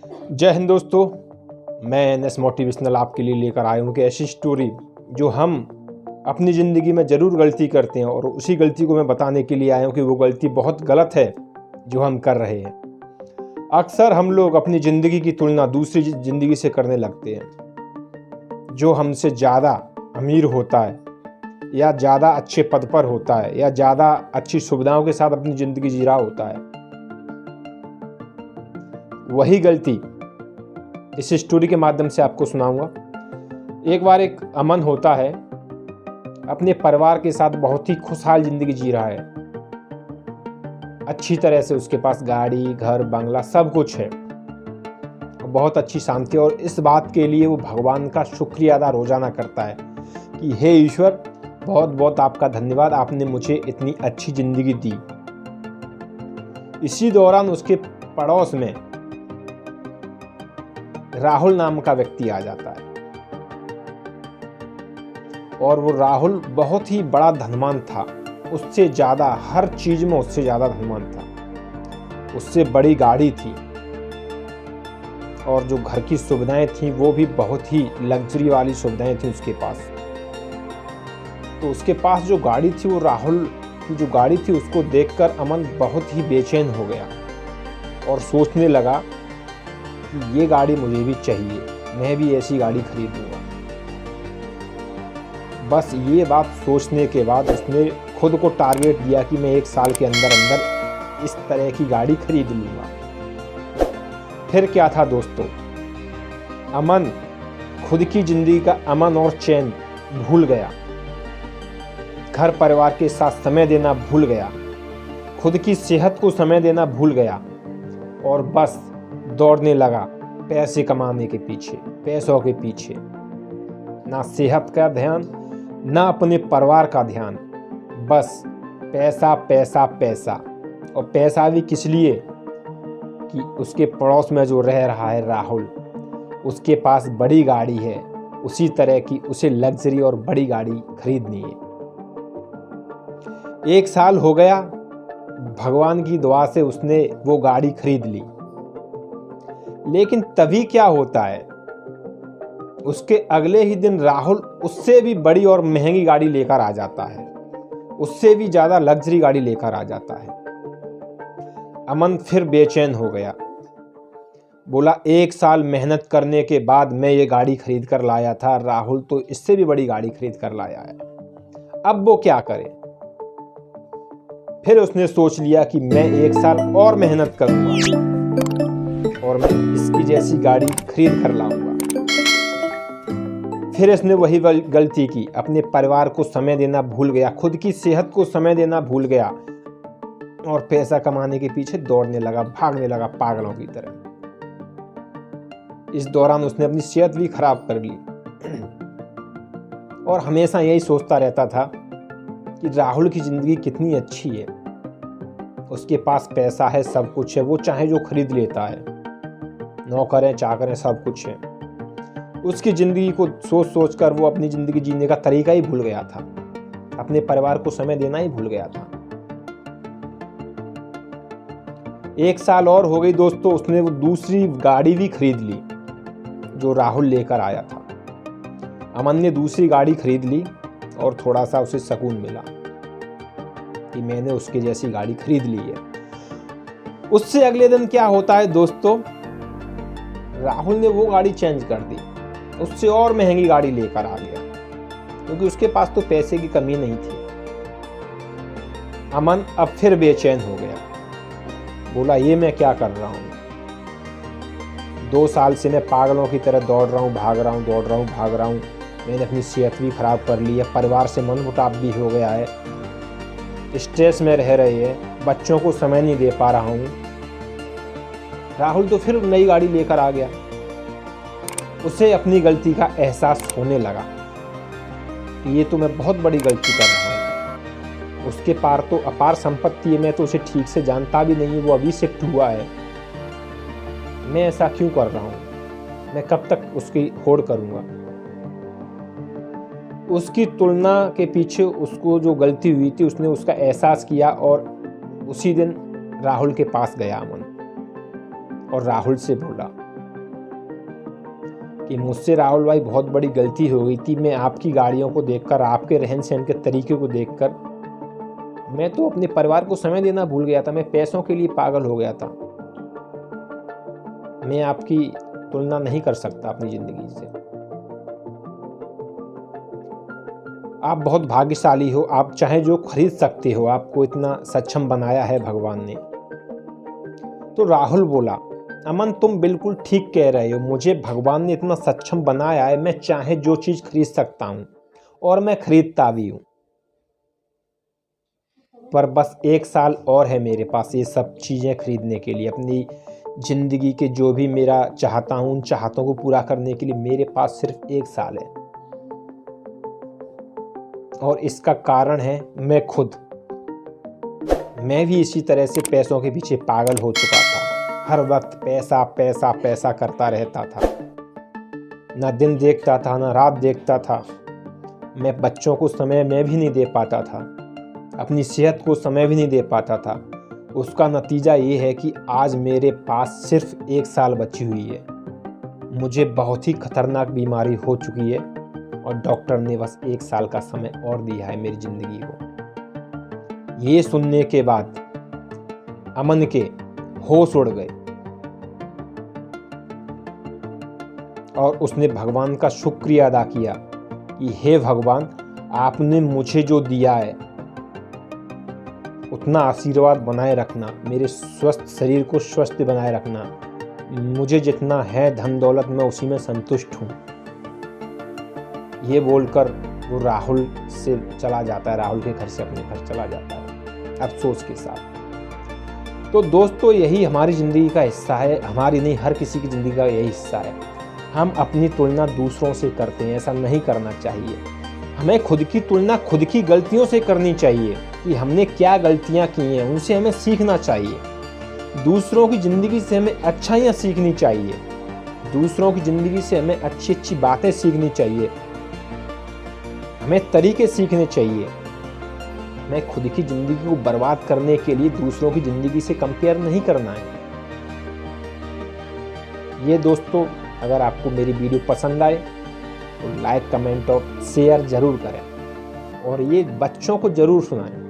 जय हिंद दोस्तों, मैं एनएस मोटिवेशनल आपके लिए लेकर आया हूँ कि ऐसी स्टोरी जो हम अपनी ज़िंदगी में ज़रूर गलती करते हैं और उसी गलती को मैं बताने के लिए आया हूँ कि वो गलती बहुत गलत है जो हम कर रहे हैं। अक्सर हम लोग अपनी ज़िंदगी की तुलना दूसरी ज़िंदगी से करने लगते हैं। जो हमसे ज़्यादा अमीर होता है या ज़्यादा अच्छे पद पर होता है या ज़्यादा अच्छी सुविधाओं के साथ अपनी ज़िंदगी जी रहा होता है, वही गलती इस स्टोरी के माध्यम से आपको सुनाऊंगा। एक बार एक अमन होता है, अपने परिवार के साथ बहुत ही खुशहाल जिंदगी जी रहा है। अच्छी तरह से उसके पास गाड़ी, घर, बंगला सब कुछ है, बहुत अच्छी शांति। और इस बात के लिए वो भगवान का शुक्रिया अदा रोजाना करता है कि हे ईश्वर, बहुत बहुत आपका धन्यवाद, आपने मुझे इतनी अच्छी जिंदगी दी। इसी दौरान उसके पड़ोस में राहुल नाम का व्यक्ति आ जाता है और वो राहुल बहुत ही बड़ा धनवान था। उससे ज़्यादा हर चीज में उससे ज़्यादा धनवान था। उससे बड़ी गाड़ी थी और जो घर की सुविधाएं थी वो भी बहुत ही लग्जरी वाली सुविधाएं थी उसके पास। तो उसके पास जो गाड़ी थी, वो राहुल की जो गाड़ी थी, उसको देखकर अमन बहुत ही बेचैन हो गया और सोचने लगा कि ये गाड़ी मुझे भी चाहिए, मैं भी ऐसी गाड़ी खरीद लूँगा। बस ये बात सोचने के बाद उसने खुद को टारगेट दिया कि मैं 1 साल के अंदर अंदर इस तरह की गाड़ी खरीद लूँगा। फिर क्या था दोस्तों, अमन खुद की जिंदगी का अमन और चैन भूल गया, घर परिवार के साथ समय देना भूल गया, खुद की सेहत को समय देना भूल गया और बस दौड़ने लगा पैसे कमाने के पीछे, पैसों के पीछे। ना सेहत का ध्यान, ना अपने परिवार का ध्यान, बस पैसा पैसा पैसा। और पैसा भी किस लिए कि उसके पड़ोस में जो रह रहा है राहुल, उसके पास बड़ी गाड़ी है, उसी तरह की उसे लग्जरी और बड़ी गाड़ी खरीदनी है। 1 साल हो गया, भगवान की दुआ से उसने वो गाड़ी खरीद ली। लेकिन तभी क्या होता है, उसके अगले ही दिन राहुल उससे भी बड़ी और महंगी गाड़ी लेकर आ जाता है, उससे भी ज्यादा लग्जरी गाड़ी लेकर आ जाता है। अमन फिर बेचैन हो गया, बोला 1 साल मेहनत करने के बाद मैं ये गाड़ी खरीद कर लाया था, राहुल तो इससे भी बड़ी गाड़ी खरीद कर लाया है, अब वो क्या करे। फिर उसने सोच लिया कि मैं 1 साल और मेहनत करूंगा और मैं इसकी जैसी गाड़ी खरीद कर लाऊंगा। फिर इसने वही गलती की, अपने परिवार को समय देना भूल गया, खुद की सेहत को समय देना भूल गया और पैसा कमाने के पीछे दौड़ने लगा, भागने लगा पागलों की तरह। इस दौरान उसने अपनी सेहत भी खराब कर ली और हमेशा यही सोचता रहता था कि राहुल की जिंदगी कितनी अच्छी है, उसके पास पैसा है, सब कुछ है, वो चाहे जो खरीद लेता है, नौकरें चाकरें सब कुछ है। उसकी जिंदगी को सोच सोच कर वो अपनी जिंदगी जीने का तरीका ही भूल गया था, अपने परिवार को समय देना ही भूल गया था। 1 साल और हो गई दोस्तों, उसने वो दूसरी गाड़ी भी खरीद ली जो राहुल लेकर आया था। अमन ने दूसरी गाड़ी खरीद ली और थोड़ा सा उसे सुकून मिला कि मैंने उसके जैसी गाड़ी खरीद ली है। उससे अगले दिन क्या होता है दोस्तों, राहुल ने वो गाड़ी चेंज कर दी, उससे और महंगी गाड़ी लेकर आ गया, क्योंकि उसके पास तो पैसे की कमी नहीं थी। अमन अब फिर बेचैन हो गया, बोला ये मैं क्या कर रहा हूँ, 2 साल से मैं पागलों की तरह दौड़ रहा हूँ, भाग रहा हूँ, दौड़ रहा हूँ, भाग रहा हूँ। मैंने अपनी सेहत भी खराब कर ली है, परिवार से मनमुटाव भी हो गया है, स्ट्रेस में रह रहे हैं, बच्चों को समय नहीं दे पा रहा हूँ। राहुल तो फिर नई गाड़ी लेकर आ गया। उसे अपनी गलती का एहसास होने लगा कि ये तो मैं बहुत बड़ी गलती कर रहा हूँ। उसके पार तो अपार संपत्ति है, मैं तो उसे ठीक से जानता भी नहीं, वो अभी शिफ्ट हुआ है, मैं ऐसा क्यों कर रहा हूँ, मैं कब तक उसकी होड़ करूँगा। उसकी तुलना के पीछे उसको जो गलती हुई थी, उसने उसका एहसास किया और उसी दिन राहुल के पास गया अमन और राहुल से बोला कि मुझसे राहुल भाई बहुत बड़ी गलती हो गई थी। मैं आपकी गाड़ियों को देखकर, आपके रहन सहन के तरीके को देखकर मैं तो अपने परिवार को समय देना भूल गया था। मैं पैसों के लिए पागल हो गया था। मैं आपकी तुलना नहीं कर सकता अपनी जिंदगी से। आप बहुत भाग्यशाली हो, आप चाहे जो खरीद सकते हो, आपको इतना सक्षम बनाया है भगवान ने। तो राहुल बोला, अमन तुम बिल्कुल ठीक कह रहे हो, मुझे भगवान ने इतना सक्षम बनाया है, मैं चाहे जो चीज खरीद सकता हूं और मैं खरीदता भी हूं। पर बस 1 साल और है मेरे पास ये सब चीजें खरीदने के लिए। अपनी जिंदगी के जो भी मेरा चाहता हूं, उन चाहतों को पूरा करने के लिए मेरे पास सिर्फ 1 साल है। और इसका कारण है मैं खुद। मैं भी इसी तरह से पैसों के पीछे पागल हो चुका था। हर वक्त पैसा पैसा पैसा करता रहता था, ना दिन देखता था ना रात देखता था। मैं बच्चों को समय में भी नहीं दे पाता था, अपनी सेहत को समय भी नहीं दे पाता था। उसका नतीजा ये है कि आज मेरे पास सिर्फ 1 साल बची हुई है। मुझे बहुत ही खतरनाक बीमारी हो चुकी है और डॉक्टर ने बस 1 साल का समय और दिया है मेरी जिंदगी को। ये सुनने के बाद अमन के होश उड़ गए और उसने भगवान का शुक्रिया अदा किया कि हे भगवान, आपने मुझे जो दिया है उतना आशीर्वाद बनाए रखना, मेरे स्वस्थ शरीर को स्वस्थ बनाए रखना। मुझे जितना है धन दौलत मैं उसी में संतुष्ट हूँ। ये बोलकर वो राहुल से चला जाता है, राहुल के घर से अपने घर चला जाता है अफसोस के साथ। तो दोस्तों यही हमारी ज़िंदगी का हिस्सा है, हमारी नहीं हर किसी की ज़िंदगी का यही हिस्सा है। हम अपनी तुलना दूसरों से करते हैं, ऐसा नहीं करना चाहिए। हमें खुद की तुलना खुद की गलतियों से करनी चाहिए कि हमने क्या गलतियां की हैं, उनसे हमें सीखना चाहिए। दूसरों की ज़िंदगी से हमें अच्छाइयाँ सीखनी चाहिए, दूसरों की ज़िंदगी से हमें अच्छी अच्छी बातें सीखनी चाहिए, हमें तरीके सीखने चाहिए। हमें खुद की ज़िंदगी को बर्बाद करने के लिए दूसरों की ज़िंदगी से कंपेयर नहीं करना है। ये दोस्तों, अगर आपको मेरी वीडियो पसंद आए तो लाइक, कमेंट और शेयर ज़रूर करें और ये बच्चों को ज़रूर सुनाएं।